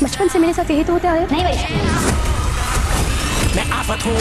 बचपन से मेरे साथ यही तो होता है। नहीं भाई, मैं आफत हूँ।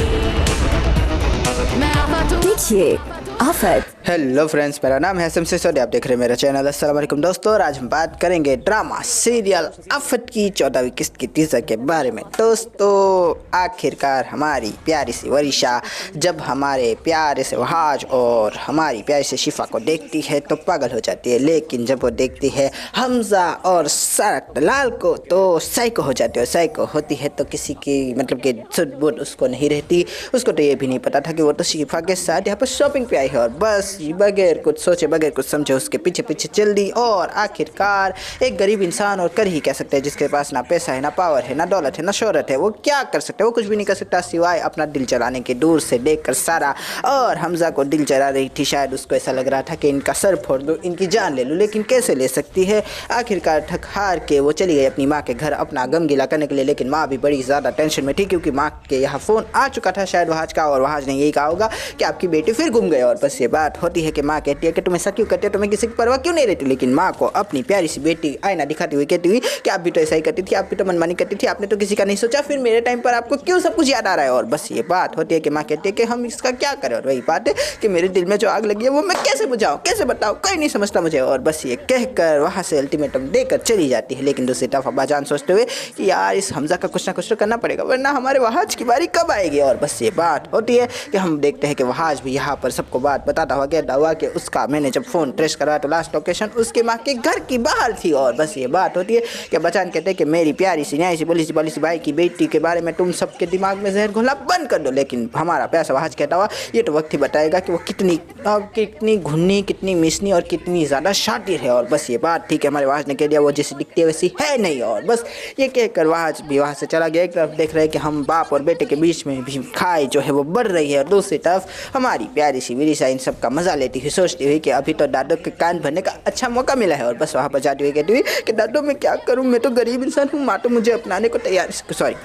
देखिए आफत। हेलो फ्रेंड्स, मेरा नाम है शमशेर सौदी, आप देख रहे हैं मेरा चैनल। अस्सलाम वालेकुम दोस्तों, और आज हम बात करेंगे ड्रामा सीरियल आफत की 14वीं किस्त की टीजर के बारे में। दोस्तों आखिरकार हमारी प्यारी सी वरीशा जब हमारे प्यारे से वहाज और हमारी प्यारी से शिफा को देखती है तो पागल हो जाती है, लेकिन जब वो देखती है हमजा और सारा लाल को तो साइको हो जाती है। और साइको होती है तो किसी की मतलब कि सुध-बुध उसको नहीं रहती। उसको तो ये भी नहीं पता था कि वो तो शिफा के साथ यहाँ पर शॉपिंग पे आई है, और बस बगैर कुछ सोचे बगैर कुछ समझे उसके पीछे पीछे चल दी। और आखिरकार एक गरीब इंसान, और कर ही कह सकते हैं, जिसके पास ना पैसा है, ना पावर है, ना दौलत है, ना शोहरत है, वो क्या कर सकते हैं? वो कुछ भी नहीं कर सकता सिवाय अपना दिल चलाने के। दूर से देखकर सारा और हमजा को दिल चला रही थी। शायद उसको ऐसा लग रहा था कि इनका सर फोड़ दूं, इनकी जान ले लूं, लेकिन कैसे ले सकती है? आखिरकार थक हार के वो चली गई अपनी माँ के घर अपना गम गिला करने के लिए। लेकिन माँ भी बड़ी ज़्यादा टेंशन में थी, क्योंकि माँ के यहाँ फ़ोन आ चुका था शायद वहाज का, और वहाज ने यही कहा होगा कि आपकी बेटी फिर गुम गई। और बस ये बात होती है कि माँ कहती है कि तुम ऐसा क्यों करते हो, तुम्हें किसी की परवाह क्यों नहीं रहती? लेकिन माँ को अपनी प्यारी सी बेटी आईना दिखाती हुई कहती हुई कि आप भी तो ऐसा ही करती थी, आप भी तो मनमानी करती थी, आपने तो किसी का नहीं सोचा, फिर मेरे टाइम पर आपको क्यों सब कुछ याद आ रहा है? और बस ये बात होती है कि माँ कहती है कि हम इसका क्या करें। और वही बात है कि मेरे दिल में जो आग लगी है वो मैं कैसे बुझाऊँ, कैसे बताऊँ, कोई नहीं समझता मुझे। और बस ये कहकर वहाँ से अल्टीमेटम देकर चली जाती है। लेकिन दूसरी तरफ अब्बाजान सोचते हुए कि यार इस हमजा का कुछ ना कुछ तो करना पड़ेगा, वरना हमारे वहाज की बारी कब आएगी? और बस ये बात होती है कि हम देखते हैं कि वहाज भी यहाँ पर सबको बात बताता हुआ गया दवा कि उसका मैंने जब फ़ोन ट्रेस करवाया तो लास्ट लोकेशन उसके माँ के घर की बाहर थी। और बस ये बात होती है कि बचान कहते हैं कि मेरी प्यारी सी न्याय सी बोली सी भाई की बेटी के बारे में तुम सबके दिमाग में जहर घोलना बंद कर दो। लेकिन हमारा प्यासा वहाज कहता हुआ ये तो वक्त ही बताएगा कि वो कितनी घुन्नी, कितनी मिसनी और कितनी ज़्यादा शातिर है। और बस ये बात थी कि हमारे वहाज ने कह दिया वो जैसी दिखती है वैसी है नहीं। और बस ये कहकर वहाज भी वहाँ से चला गया। एक तरफ देख रहे हैं कि हम बाप और बेटे के बीच में भी खाई जो है वो बढ़ रही है, और दूसरी तरफ हमारी प्यारी सी विरिशा इन सब का मजा लेती हुई सोचती हुई कि अभी तो दादो के कान भरने का अच्छा मौका मिला है। और बस वहाँ पर जाती हुई कहती हुई कि दादो मैं क्या करूँ, मैं तो गरीब इंसान हूँ, माँ तो मुझे अपनाने को तैयार, सॉरी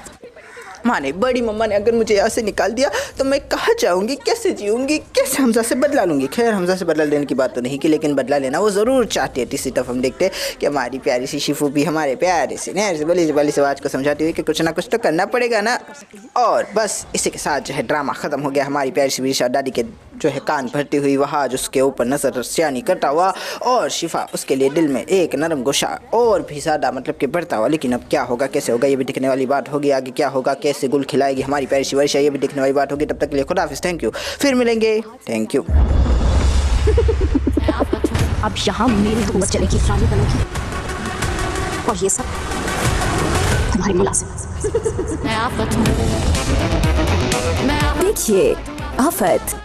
माँ ने, बड़ी मम्मा ने अगर मुझे यहाँ से निकाल दिया तो मैं कहाँ जाऊँगी, कैसे जीऊँगी, कैसे हमजा से बदला लूँगी? खैर हमजा से बदला लेने की बात तो नहीं की, लेकिन बदला लेना वो ज़रूर चाहती है। तीसरी तरफ हम देखते हैं कि हमारी प्यारी सी शिफू भी हमारे प्यारे से नहर से बली से आवाज को समझाती हुई कि कुछ ना कुछ तो करना पड़ेगा ना। और बस इसी के साथ जो है ड्रामा ख़त्म हो गया। हमारी प्यारी सी विरिशा दादी के जो है कान भरती हुई वहाज उसके ऊपर नजर सियानी करता हुआ, और शिफा उसके लिए दिल में एक नरम गुस्सा और भी ज़्यादा मतलब कि बढ़ता हुआ। लेकिन अब क्या होगा, कैसे होगा, ये भी दिखने वाली बात होगी। आगे क्या होगा, कैसे गुल खिलाएगी हमारी प्यारी सी वरीशा, ये भी दिखने वाली बात होगी। तब तक के लिए खुदा हाफिज़, थैंक यू, फिर मिलेंगे, थैंक यू। अब यहाँ मेरी हुकूमत चलेगी, रानी बनोगी, और ये सब तुम्हारी मुलाजिम। देखिए आफत।